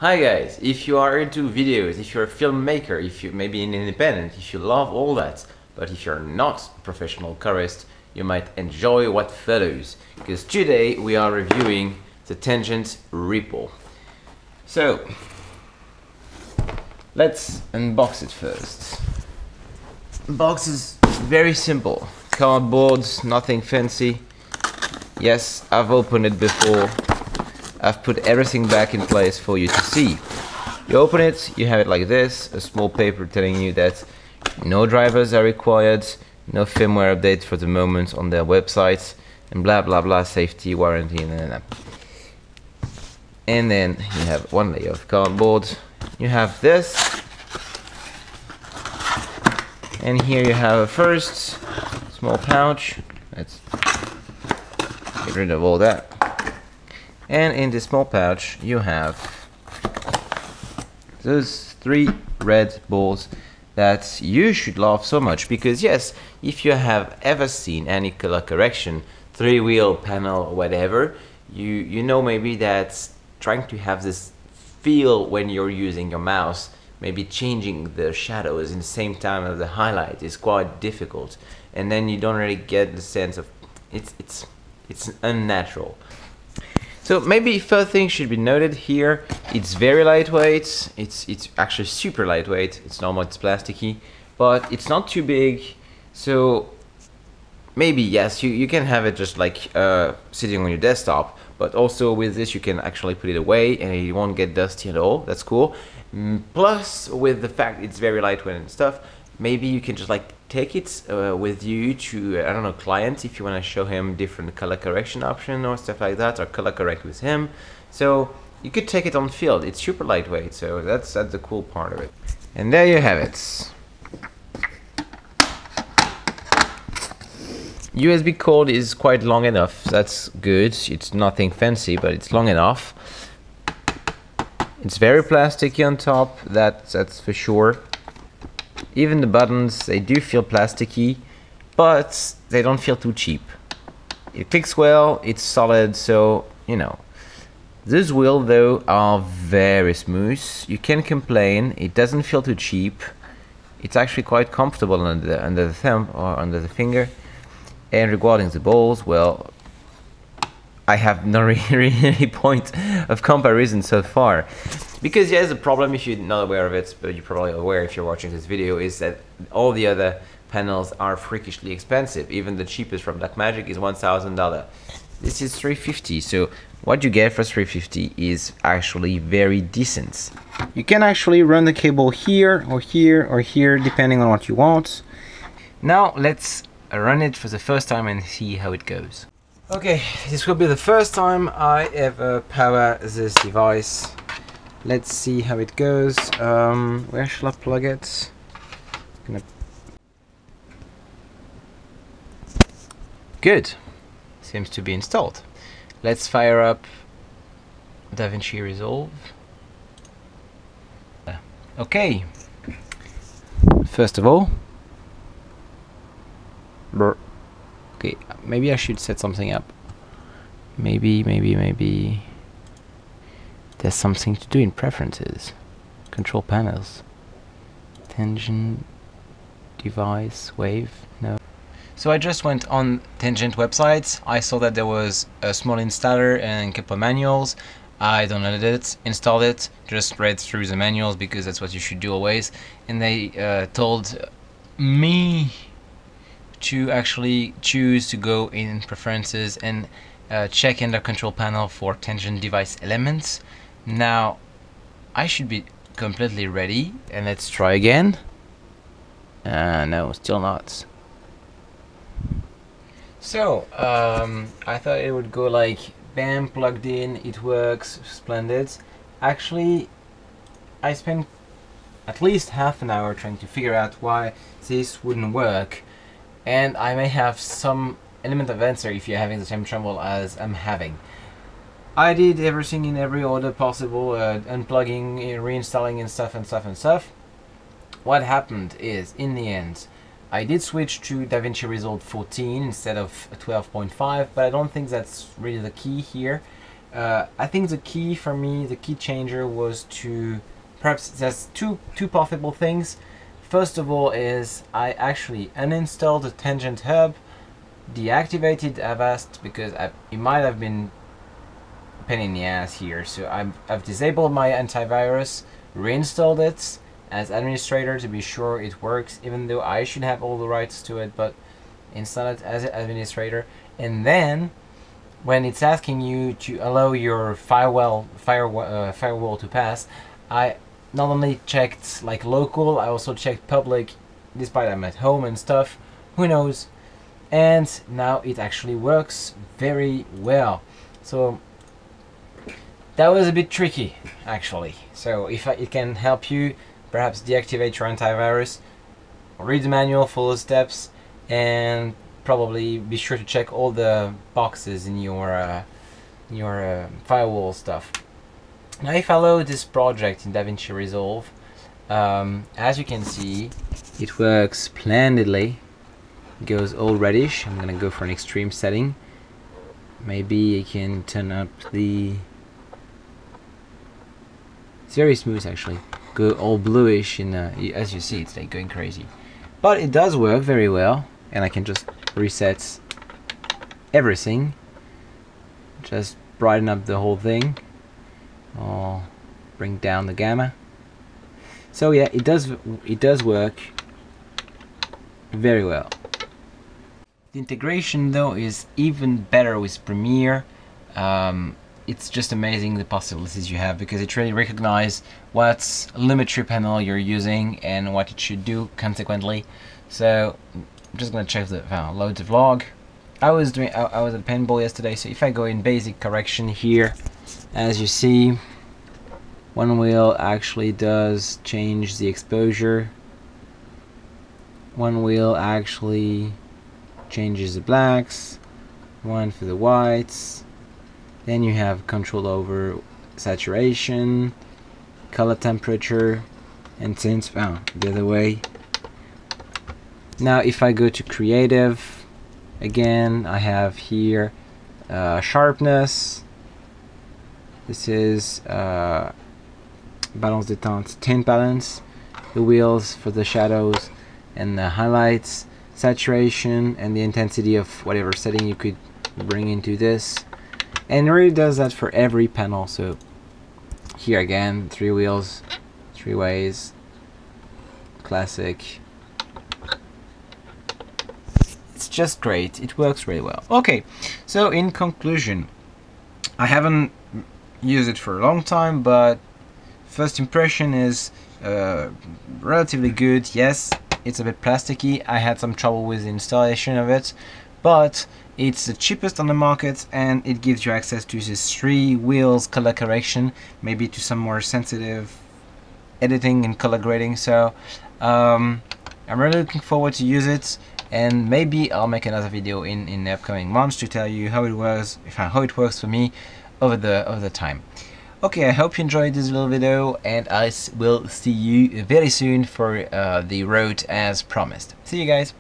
Hi guys, if you are into videos, if you're a filmmaker, if you maybe an independent, if you love all that, but if you're not a professional colorist, you might enjoy what follows, because today we are reviewing the Tangent Ripple. So, let's unbox it first. Box is very simple, cardboard, nothing fancy. Yes, I've opened it before. I've put everything back in place for you to see. You open it, you have it like this, a small paper telling you that no drivers are required, no firmware update for the moment on their website, and blah blah blah, safety, warranty, and then you have one layer of cardboard. You have this, and here you have a first small pouch. Let's get rid of all that. And in this small pouch you have those 3 red balls that you should love so much, because yes, if you have ever seen any color correction, 3-wheel panel or whatever, you know maybe that trying to have this feel when you're using your mouse, maybe changing the shadows in the same time as the highlight is quite difficult, and then you don't really get the sense of it's unnatural. So maybe first thing should be noted here, it's very lightweight, it's actually super lightweight, it's normal, it's plasticky, but it's not too big, so maybe yes, you can have it just like sitting on your desktop, but also with this you can actually put it away and it won't get dusty at all, that's cool. Plus, with the fact it's very lightweight and stuff, maybe you can just like take it with you to, I don't know, client, if you want to show him different color correction option or stuff like that, or color correct with him. So you could take it on field. It's super lightweight, so that's the cool part of it. And there you have it. USB cord is quite long enough. That's good. It's nothing fancy, but it's long enough. It's very plasticky on top. That's for sure. Even the buttons, they do feel plasticky, but they don't feel too cheap. It clicks well, it's solid, so, you know. These wheels, though, are very smooth. You can't complain, it doesn't feel too cheap. It's actually quite comfortable under the thumb or under the finger. And regarding the balls, well, I have no really point of comparison so far. Because yes, the problem, if you're not aware of it, but you're probably aware if you're watching this video, is that all the other panels are freakishly expensive. Even the cheapest from Blackmagic is $1,000. This is $350, so what you get for $350 is actually very decent. You can actually run the cable here, or here, or here, depending on what you want. Now let's run it for the first time and see how it goes. Okay, this will be the first time I ever power this device. Let's see how it goes. Where shall I plug it? Good. Seems to be installed. Let's fire up DaVinci Resolve. Okay. First of all, okay, maybe I should set something up. Maybe there's something to do in preferences. Control panels. Tangent device wave. No. So I just went on Tangent websites. I saw that there was a small installer and a couple of manuals. I downloaded it, installed it, just read through the manuals because that's what you should do always. And they told me to actually choose to go in preferences and check in the control panel for Tangent device elements. Now I should be completely ready, and let's try again. No, still not. So I thought it would go like bam, plugged in, it works, splendid. Actually, I spent at least half an hour trying to figure out why this wouldn't work, and I may have some element of answer if you're having the same trouble as I'm having. I did everything in every order possible, unplugging, reinstalling and stuff. What happened is, in the end, I did switch to DaVinci Resolve 14 instead of 12.5, but I don't think that's really the key here. I think the key for me, the key changer was to, perhaps there's two possible things. First of all is I actually uninstalled the Tangent Hub, deactivated Avast because it might have been a pain in the ass here. So I've disabled my antivirus, reinstalled it as administrator to be sure it works, even though I should have all the rights to it, but install it as an administrator. And then when it's asking you to allow your firewall to pass, I not only checked like local, I also checked public, despite I'm at home and stuff, who knows. And now it actually works very well. So that was a bit tricky actually. So if it can help you, perhaps deactivate your antivirus, read the manual, follow the steps, and probably be sure to check all the boxes in your firewall stuff. Now if I load this project in DaVinci Resolve, as you can see, it works splendidly. It goes all reddish. I'm gonna go for an extreme setting. Maybe I can turn up the... It's very smooth actually. Go all bluish in as you see, it's like going crazy. But it does work very well, and I can just reset everything. Just brighten up the whole thing. Or bring down the gamma. So yeah, it does work very well. The integration though is even better with Premiere. It's just amazing the possibilities you have, because it really recognizes what telemetry panel you're using and what it should do consequently. So I'm just gonna check the load the vlog. I was at paintball yesterday, so if I go in basic correction here, as you see, one wheel actually does change the exposure. One wheel actually changes the blacks, one for the whites. Then you have control over saturation, color temperature, and tints. The other way. Now if I go to creative, again I have here sharpness. This is balance de teinte, tint balance, the wheels for the shadows and the highlights, saturation, and the intensity of whatever setting you could bring into this. And it really does that for every panel. So here again, 3 wheels, 3 ways, classic. It's just great. It works really well. Okay, so in conclusion, I haven't used it for a long time, but first impression is relatively good. Yes, it's a bit plasticky. I had some trouble with the installation of it, but it's the cheapest on the market, and it gives you access to this 3 wheels color correction, maybe to some more sensitive editing and color grading. So I'm really looking forward to use it, and maybe I'll make another video in the upcoming months to tell you how it works, how it works for me over the time. Okay, I hope you enjoyed this little video, and I will see you very soon for the road as promised. See you guys.